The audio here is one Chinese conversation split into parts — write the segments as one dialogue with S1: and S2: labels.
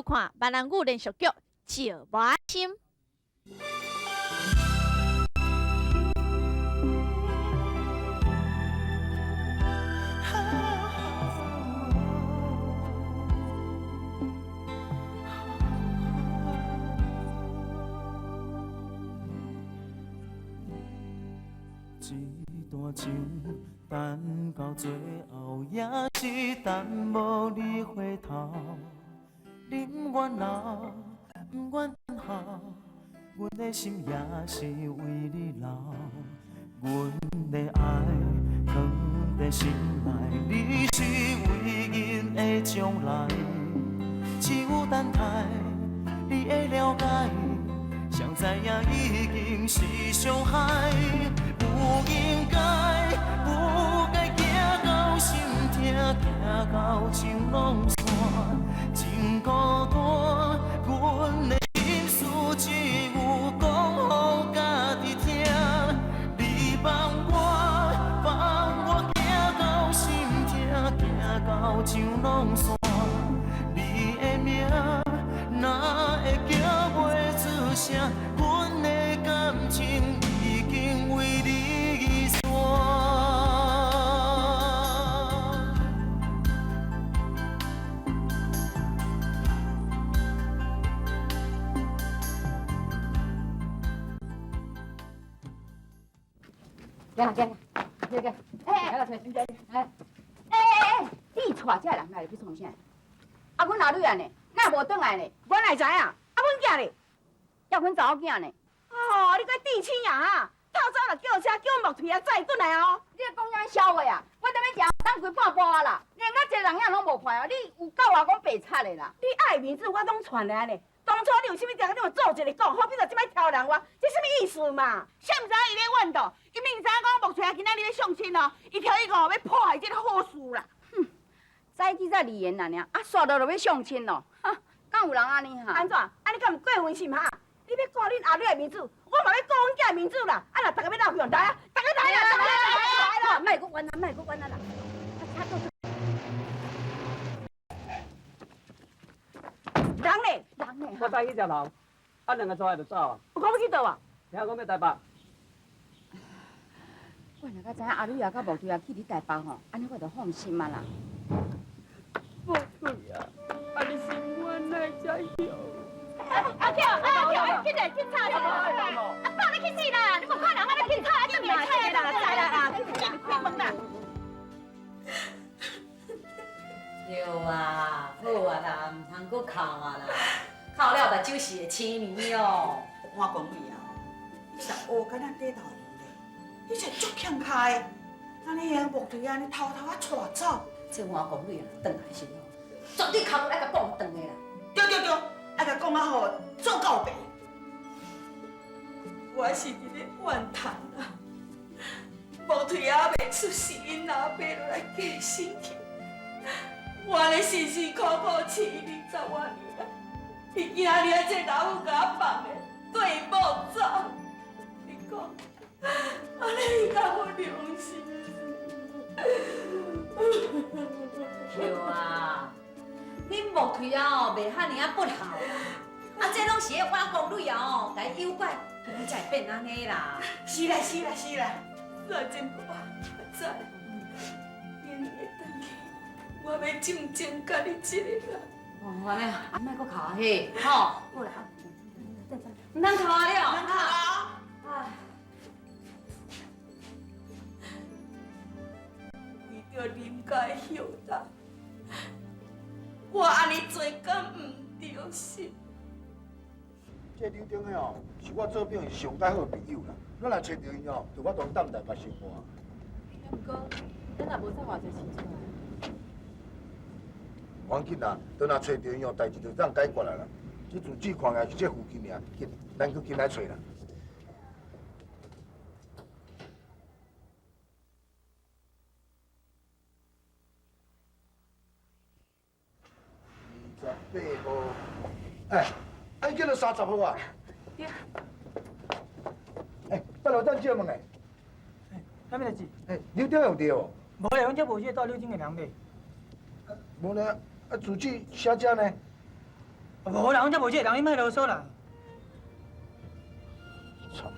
S1: 收看闽南语连续剧《石磨心》。
S2: 一段情等到最后，也是等无你回头。宁愿老，不愿好，阮的心也是为你留。阮的爱藏在心内，你是唯一的将来。只有等待你的了解，谁知影已经是伤害。不应该，不该行到心痛，行到情拢散，真孤单。阮的心事只有讲予家己听，你放我行到心痛，行到情拢散。你的名哪会叫袂出声？阮的感情已经为你散。
S3: 你带这人来要创啥？啊，阮阿女啊呢？哪无转来呢？阮来知影。啊，阮囝呢？要阮查某囝呢？哦，你个地青啊！透早就叫车叫木腿啊载转来哦。你讲啥笑话啊？我踮咧食，等规半晡啊啦，连我一个人影拢无看哦。你有够话讲白贼的啦！你爱面子，我拢传来呢。当初你有啥物定你做一个讲，好比说即摆挑人我，这什么意思嘛？谁毋知伊咧怨道？伊明知影讲木腿啊今仔日咧相亲哦，伊挑伊个要破坏这个好事啦。哼，早起才离言啦尔，啊，煞到就要相亲咯。哈，敢有人安尼哈？安怎？啊，你敢毋过分心哈？你要顾恁阿女的面子，我嘛要顾阮囝的面子啦！啊，若大家要闹去，来啊，大家来啊，来啦！莫阁冤啊，莫阁冤啊啦！人呢？人呢？
S4: 我带去食头，啊两个钟下就走啊。
S3: 有讲要去倒啊？
S4: 听讲要台北。
S3: 我若甲知影阿女啊、甲无对啊去你台北吼，安尼我就放心啊啦。
S4: 无对啊，啊你心愿来才有。
S3: 阿跳，去者警察啊，放你去死啦！你无看人，我咧警察啊，正面菜啦，在啦啊，开门啦。
S5: 对啊，好啊啦，唔通搁哭啊啦，哭了目睭是会青面哦。
S6: 我讲你啊，你是学敢若底头油咧，你是足欠开，安尼样木腿安尼偷偷啊带走。
S5: 这换公女啊，转来是咯，绝对哭来甲讲断的啦。
S6: 对，爱甲讲啊吼，做到白。我是伫咧怨叹啊，木腿啊袂出世，因阿爸落来过身去。我咧辛辛苦苦饲伊20多年啊，伊今日啊这老母甲我放咧，对某走。你讲，安尼伊敢有良心？
S5: 对啊，恁木腿啊哦，袂遐尔啊不孝啦，啊这拢是迄反公女啊哦，甲伊诱拐，伊才会变安尼啦。
S6: 是啦，若真我知，因会等去。我要真正甲你一个啦。
S5: 哦，安尼啊，莫搁哭啊嘿，吼，好啦，唔通哭啊了，
S6: 能啊？
S5: 唉，
S6: 为着人家的孝道，我安尼做敢唔对心？
S7: 这刘中的哦，是我做兵上介好的朋友啦。咱若找到伊哦，就我同当台北相伴。
S8: 不过，咱也无啥偌济钱出来。
S7: 无要紧啦，等若找到伊哦，代志就当解决啦啦。这自己看也是这附近尔，紧，咱去紧来找啦。28号，哎，你叫做30号啊？
S4: 对。
S7: 哎，拜托等借问诶。
S4: 啥物代志？
S7: 哎，刘中有对哦？
S4: 无咧，阮这无接到刘金的人咧。
S7: 无咧，啊，自己写遮呢？
S9: 无啦，阮才无这个人，你莫啰嗦啦。
S7: 操！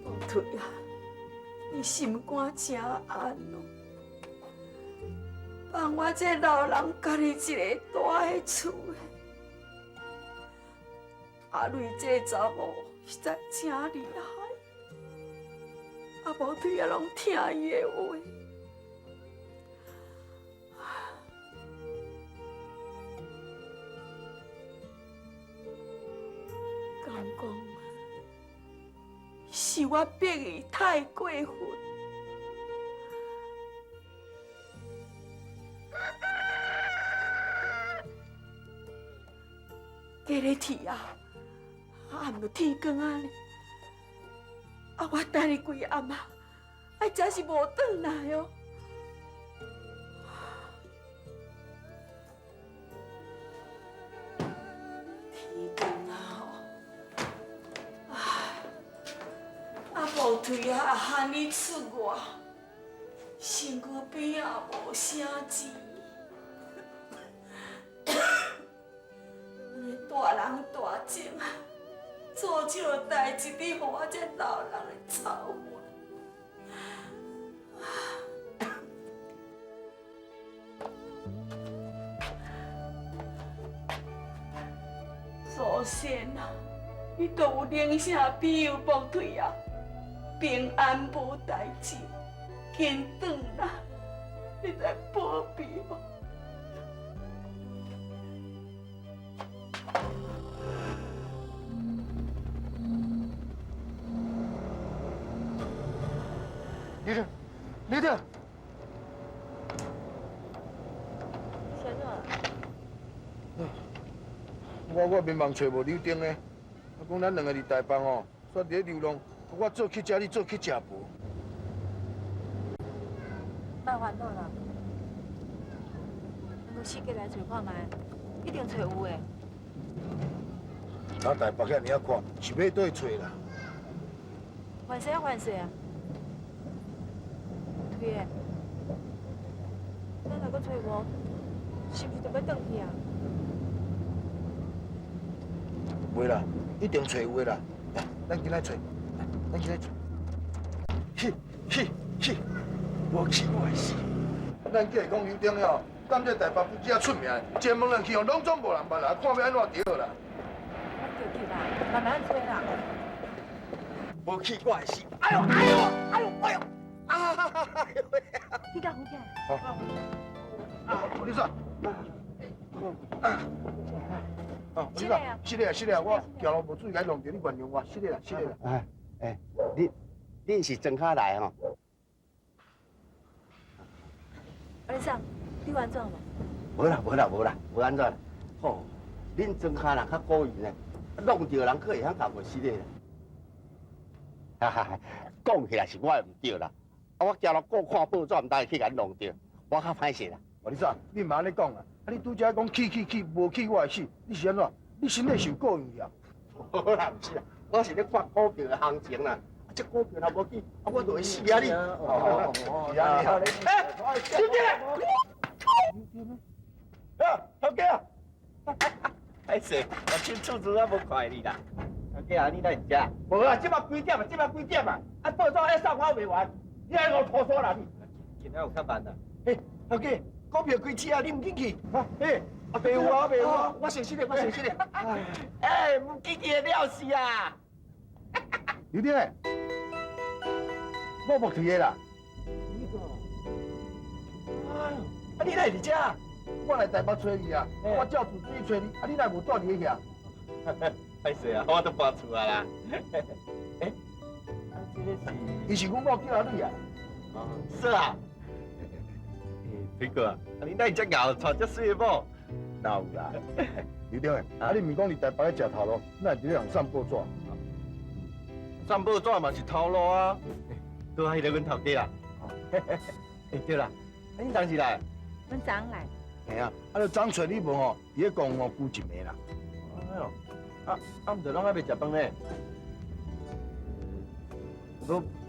S6: 宝腿啊，你心肝真安哦，放我这老人家己一个大的厝的。阿瑞这查某实在真厉害，阿宝腿也拢听伊的话。敢讲是我逼伊太过分。加咧天啊！暗就天光啊呢，我等你规暗啊，真是无转来哦。天光啊吼，无腿啊，喊你出外，身躯边也无啥钱。大人大情啊，做少代志，你互我这老人的操烦。祖先啊，你都有灵性庇佑宝腿啊，平安无代志，紧转来，你来保庇我。
S7: 李德，
S8: 先生，
S7: 我迷茫找无刘丁的，讲咱两个伫台北哦，煞伫咧流浪，我做去食，你做去食无？
S8: 别烦恼啦，咱搁四界来找看卖，一定找有的。
S7: 咱台北遐尔宽，是要倒去找啦？
S8: 烦死啊，烦死啊！推的，咱若搁找无，是不是就要转去啊？
S7: 袂啦，一定找有的啦。来，咱今仔找，来，咱今仔找。去，无去我的死！咱计讲刘丁哦，咱这台北不只出名，前门人去哦，拢总无人捌啦，看要安怎着啦。
S8: 咱就去啦，慢慢找啦。
S7: 无去我的死！哎呦！
S8: 你敢有见？
S7: 你说，是的，我行路无注意，该弄着你原谅我，是的啦。
S10: 恁是庄脚来吼？
S8: 二生，你有安怎无？
S10: 无安怎？吼，恁庄脚人较古意呢，弄着人可会晓搞我死的啦。讲起来是我唔对啦，我行路过看报纸，唔当去甲你弄着，我较歹势啦。
S7: 你说，你嘛安尼讲啊？你拄则讲去，无去我会死，你是安怎？你身体受过用呀？
S10: 无啦，唔是啦，我是咧看股票的行情啦。这股票若无去，我就会死啊你！
S7: 是啊，
S10: 哎，小姐，头家，歹势，我手处子我无看你啦。头家，你哪会食？无啦，即马几点啊？报纸还送我未完，你还我拖拖啦你？今仔有较慢啦。嘿，头家，股票开市啊，你唔进去？嘿，袂有啊，我先失礼。哎，唔进去的了事啊！
S7: 刘丁诶，我莫退的啦。
S10: 你哪会伫遮？
S7: 我来台北找你啊，我照住水找你，你哪无住伫遐？
S10: 歹势啊，我都搬厝啊啦。这个是？
S7: 伊是阮某叫阿女啊。
S10: 是啊。飞哥，你哪会遮熬，娶遮水的某？哪有啦？
S7: 刘丁诶，你毋是讲伫台北咧食头路，哪会伫咧人送报纸？
S10: 送报纸嘛是头路啊。多谢了阮头家啦。对啦，你当时来？
S1: 阮昨昏来。
S7: 嘿啊，就昨找你无吼，伫咧公园孤一暝啦。
S10: 哎呦，毋着拢还袂食饭呢。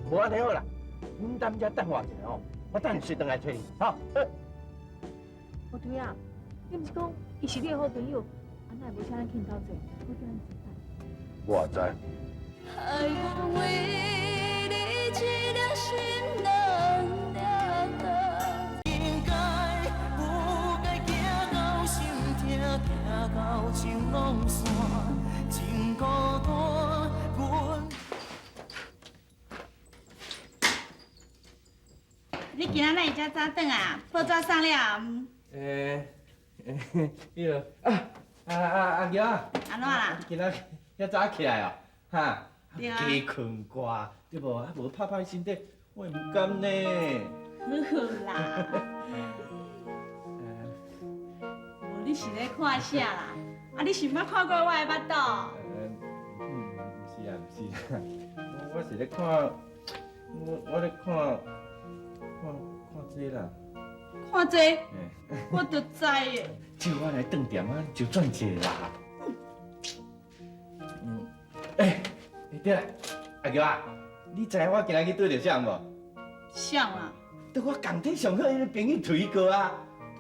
S10: 无安尼好啦，恁踮遮等我一下吼，我等随转来找你，吼。
S8: 无对啊，你毋是讲伊是你的好朋友，安那无请咱牵头做，我叫咱吃饭。
S7: 我也知。
S6: 爱我为你一颗心冷冷的。
S2: 应该有该行到心痛，痛到情拢散，真孤单。阮
S3: 你今仔哪会遮早转啊？报纸送了？
S10: 迄个阿娇啊，
S3: 安怎啦？
S10: 今仔遐早起来哦，哈，
S3: 对啊
S10: 加困寡，对无？啊无拍拍身体，我毋甘呢。
S3: 好啦。无你是咧看啥啦？啊，你是毋捌看过我的腹肚？
S10: 毋是啊，毋是啊，我是咧看，我咧看这啦。
S3: 看这，我就知诶。
S10: 叫我来饭店啊，就赚这啦。对啦，阿娇啊，你知影我今仔日对着啥无？
S3: 像啦，
S10: 对我工体上好迄个朋友推哥啊。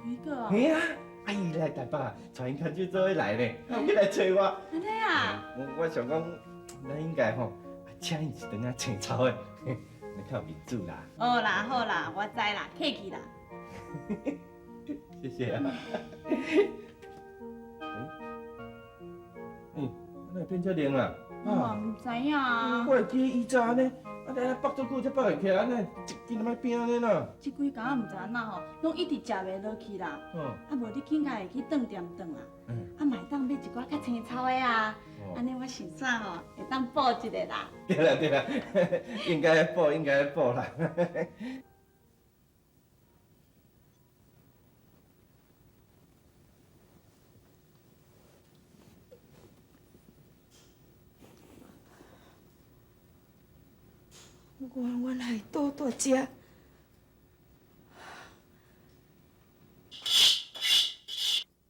S3: 推哥啊？
S10: 嘿啊，伊来台北，带因牵手做伙来呢，要来找我。
S3: 安尼啊？
S10: 我想讲，咱应该吼，请伊一顿啊青草的，来较有面子啦。
S3: 好啦好啦，我知啦，客气啦。
S10: 谢谢啊。那变遮冷啊？
S3: 我唔知影啊。
S10: 我会记伊早呢，来北足久才北会起来，安尼一斤仔变安尼啦。
S3: 这几工我唔知哪吼，拢一直食袂落去啦。啊无你紧家会去饭店转啦。啊买当买一寡较青草的啊，安尼我想啥吼，会当补一个啦。
S10: 对啦对啦，应该补应该补啦。
S6: 我来倒遮。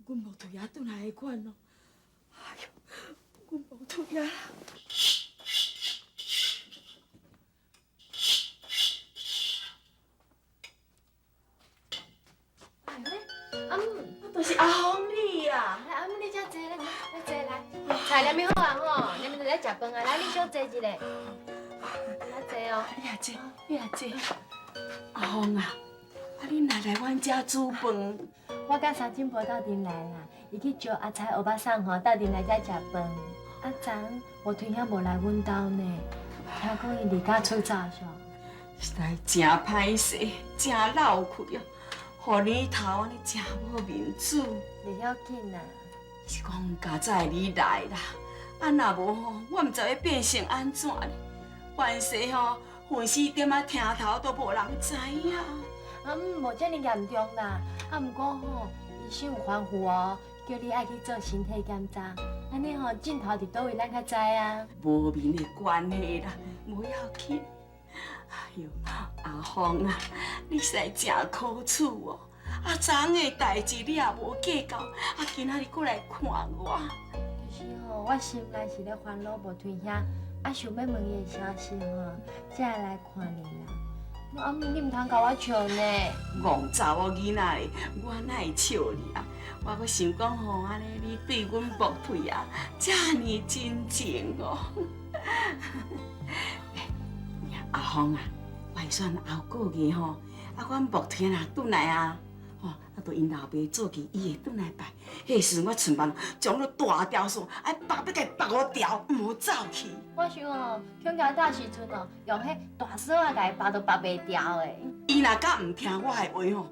S6: 阮无退啊，转来的款哦。哎呦，阮无退啊！
S8: 哎喂，阿姆，
S6: 就是阿红你啦。
S8: 来阿姆你遮坐来，来坐来。菜念咪好啊吼，你们就来食饭啊，来你小坐一下。来坐哦。
S6: 你也坐，你也坐。阿红啊，你哪来阮遮煮饭？
S8: 我甲三婶婆斗阵来啦，伊去招阿菜、欧巴桑吼，斗阵来遮食饭。啊，昨我推遐无来阮兜呢，听讲伊离家出走煞。
S6: 实在真歹势，真闹气哦！互年头安尼真无面子。
S8: 袂要紧啦，
S6: 是讲家早你来啦，啊若无吼，我毋知要变成安怎呢？凡事吼，混死点仔听头都无人知影。
S8: 啊，无遮尔严重啦。啊，毋过吼，医生有吩咐哦，叫你爱去做身体检查，安尼吼镜头伫倒位，咱较知啊。
S6: 无面的关系啦，无要紧。哎呦，阿芳啊，你实在真可耻哦！啊，昨昏的代志你也无计较，啊，今仔日过来看我。
S8: 其实吼，我心内是咧烦恼无推遐，啊想要问伊的消息吼，才会来看你啦。啊，你毋通甲我笑呢？
S6: 戆查某囡仔咧，我哪会笑你啊？我阁想讲吼，安尼你对阮薄腿啊，遮尼真情哦。阿芳啊，我会选后个月吼，啊，阮薄腿若转来啊，吼，啊，着因老爸做去，伊会转来拜。迄时我剩饭将迄大条线，绑要甲绑5条，毋好走去。
S8: 我想吼，恐惊到时阵哦，用迄大锁啊，甲伊绑都绑袂掉的。
S6: 伊若敢毋听我的话吼，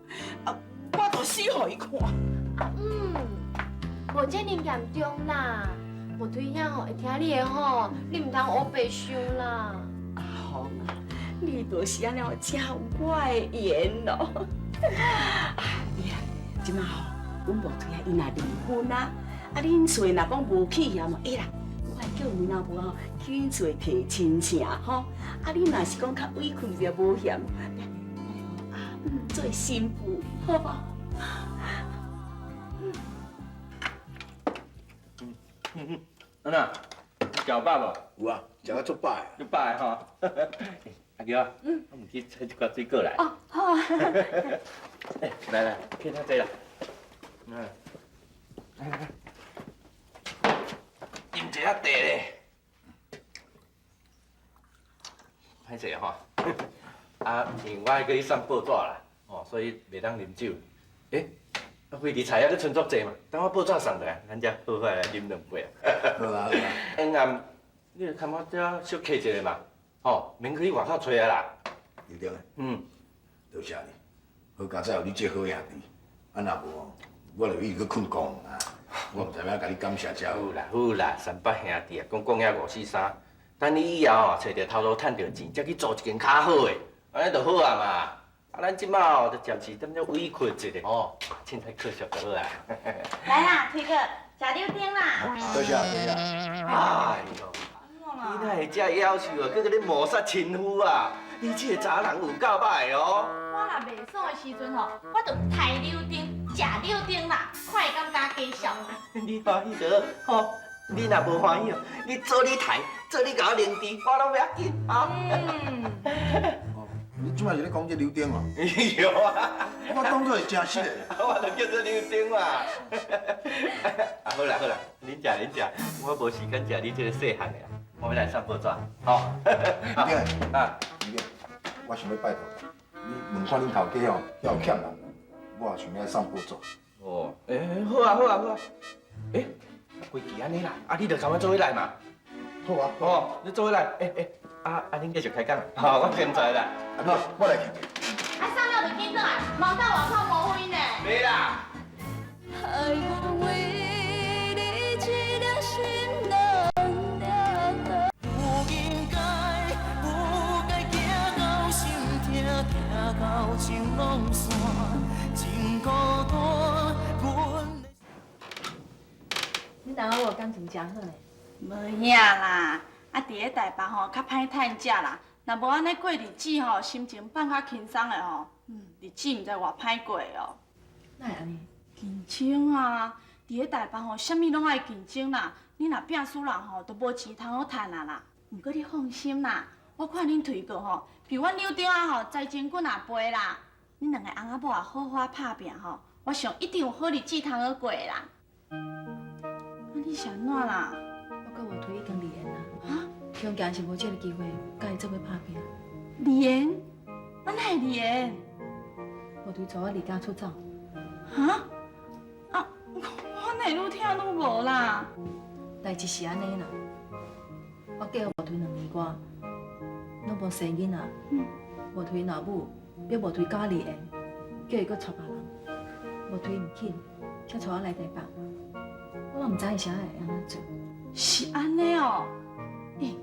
S6: 啊，我着死互伊看。
S8: 无遮尔严重啦，无推遐吼会听你的吼，你毋通黑白想啦。
S6: 阿芳啊，你就是安尼真有我的缘咯。你啊，即马吼，阮无推啊，伊若离婚啊，啊，恁厝若讲无去啊嘛，会啦，我会叫阮老母吼去恁厝提亲情吼，啊，你若是讲较委屈着无嫌，啊，做新妇好无？
S10: 安那，食饱无？
S7: 有啊，食到足饱的。
S10: 足饱的吼。阿娇啊，我们去采一罐水果来。
S3: 哦，好啊。
S10: 来，去他这啦。来，饮一下茶咧。歹势吼，啊，因为我还去送报纸啦，哦，所以袂当啉酒。啊，惠理菜还佫剩足济嘛，等我报纸送落来，咱才好好来啉两杯啊。
S7: 好啊，好啊。
S10: 下暗，你就看我这小客一下嘛，吼，免去外口找啊啦。
S7: 对对。多谢你，好佳哉有你这好兄弟，啊若无，我就去困工啊，我毋知影甲你感谢遮好。
S10: 好啦，三八兄弟啊，讲遐543，等你以后哦，找着头路趁着钱，才去做一间较好的，安尼就好啊嘛。啊，咱即摆哦，就暂时踮遮委屈一下哦，凊彩客惜就好啊。
S1: 来啦，推哥，食溜丁啦。
S7: 多谢多谢。
S10: 哎呦，你哪会遮夭寿啊？搁甲你谋杀亲夫啊？你这个查人有够歹哦！
S1: 我若袂爽的时阵吼，我就刣溜丁、食溜丁啦，快感加加笑。
S10: 你欢喜就好，吼！你若无欢喜哦，你做你刣，做你甲我零猪，我拢不要紧啊。
S7: 你即摆是咧讲这溜丁哦？
S10: 有啊，
S7: 我当作是真实的。
S10: 我就叫做溜丁嘛。啊，好啦，恁食，我无时间食你这个细汉的啦，我要来送报纸，吼。
S7: 溜丁
S10: 啊，
S7: 溜丁，我想要拜托你，问看恁头家哦，要有欠人，我也想要送报纸。
S10: 哦，好啊。规矩安尼啦，啊，你就跟我做伙来嘛。
S7: 好啊，
S10: 哦，你做伙来，恁继续开讲。好，我先在啦。
S7: 好，我来欠。
S1: 啊，送了就紧转来，忙到外口无分呢。
S10: 没啦。
S8: 爱我为你一颗心冷凉的。
S2: 有应该，有该行到心痛，痛到情拢散，真孤单。
S8: 你哪有感情真好呢？
S3: 无影啦，啊，伫咧台北吼较歹趁食啦。若无安尼过日子吼，心情放较轻松的吼，日子毋知偌歹过哦。
S8: 哪会安尼？
S3: 竞争啊，伫咧台北吼，啥物拢爱竞争啦。你若拼输人吼，都无钱通好趁啊啦。毋过你放心啦，我看恁推过吼，比阮柳丁啊吼，财前滚也飞啦。恁两个翁仔某啊，好好拍拼吼，我想一定有好日子通好过啦。啊，你是安怎啦？
S8: 我甲我推已经离婚啦。
S3: 啊？
S8: 中间是无这个机会，甲伊做伙拍拼。
S3: 离婚？啊，哪会离婚？
S8: 我推带我离家出走。
S3: 哈？啊，我哪愈听愈无啦？
S8: 代志是安尼啦，我嫁互无推2年外，拢无生囡仔。无推老母逼无推甲离婚，叫伊搁娶别人。无推唔肯，才带我来台北。我唔知伊啥会安怎做。
S3: 是安尼哦。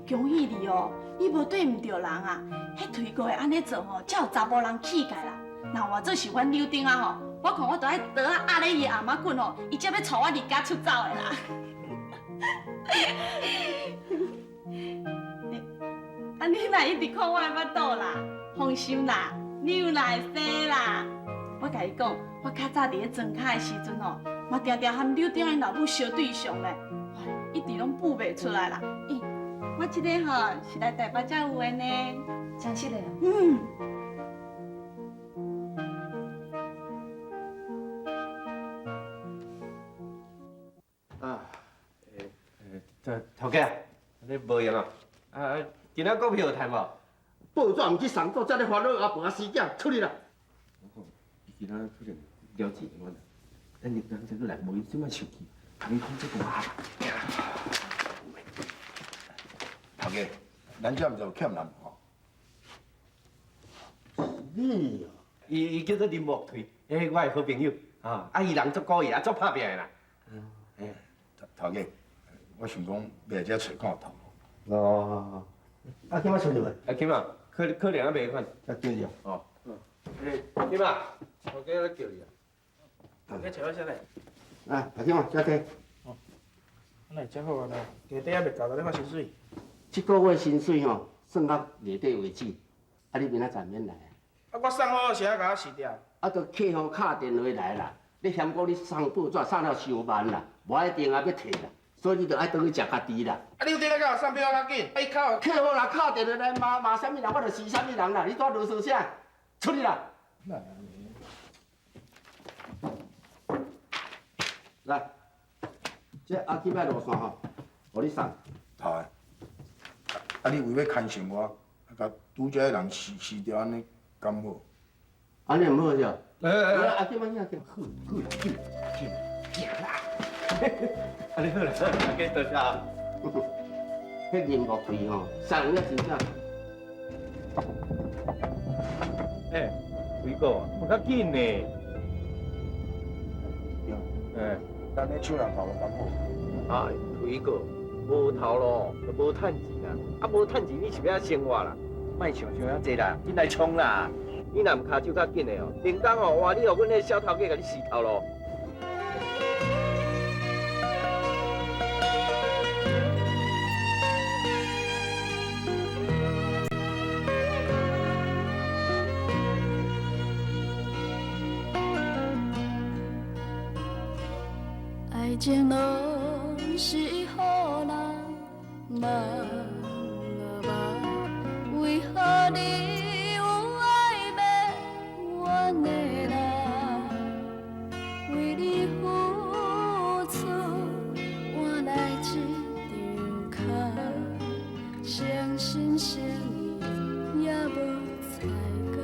S3: 恭喜你哦！你无对唔着人啊，迄推过会安尼做吼，才有查某人气概啦。若换做是阮柳丁啊吼，我看我都爱倒啊压咧伊阿妈棍吼，伊才要带我离家出走的啦。啊，你若一直看我的巴肚啦，放心啦，你有哪会生啦？我甲你讲，我较早伫咧庄卡的时阵吼，嘛常常和柳丁的老母相对象咧，一直拢补袂出来啦。我这个吼是来台北才有的呢。
S8: 真实的啊？
S10: 头家，你无用啊？今仔股票有赚无？
S11: 报纸毋去送，做遮咧烦恼阿婆死囝出去啦！
S10: 今仔可能了解我啦，等你刚才过来，无伊怎么生气？你看这个啊！
S7: 头家，咱遮毋是有欠人吼？
S11: 你
S10: 伊叫做林木推，我的好朋友啊，伊人足古意，足拍拼的啦。
S7: 头家，我想讲要来遮找看头。
S11: 哦，今仔出去未？
S10: 金啊，可能还袂款。
S11: 对着。
S10: 哦。金啊，头家咧叫你啊。头家找我啥来？
S11: 今仔遮摕。
S9: 那真好啊！家底还袂够，在咧发薪水。
S11: 这个月薪水吼，算到月底为止。你明仔载免来。
S9: 我送好时啊，甲我辞掉。
S11: 就客户敲电话来啦，你嫌讲你送报纸送了伤慢啦，无一定啊要摕啦。所以你就爱倒去食较猪啦。
S10: 啊，你有伫咧甲上票较紧，啊，伊靠
S11: 客户啦，敲电话来骂啥物人，我就是啥物人啦。你拄啰嗦啥？出去啦！来，这阿金仔落线吼，互你送。
S7: 头的，啊，你为要牵绳我，啊，甲拄则个人死掉安尼，敢好？
S11: 安尼唔好是吧？
S10: 阿
S11: 金仔兄，行啦！
S10: 你好啦，阿金多谢啊。
S11: 迄林木腿吼，送了真正。
S10: 伟哥，有较紧呢。
S7: 等你手人头就敢好。
S10: 啊，伟哥，无头路就无趁钱啊！啊，无趁钱你是要生活啦？莫想遐济啦，紧来冲啦！你若唔骹手较紧的哦，连工哦换你互阮迄小头家甲你死头路。
S4: 爱情拢是予人茫茫，为何你有爱要怨的人？为你付出换来一张卡，诚心诚意也无彩价，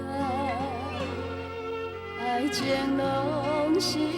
S4: 爱情拢是。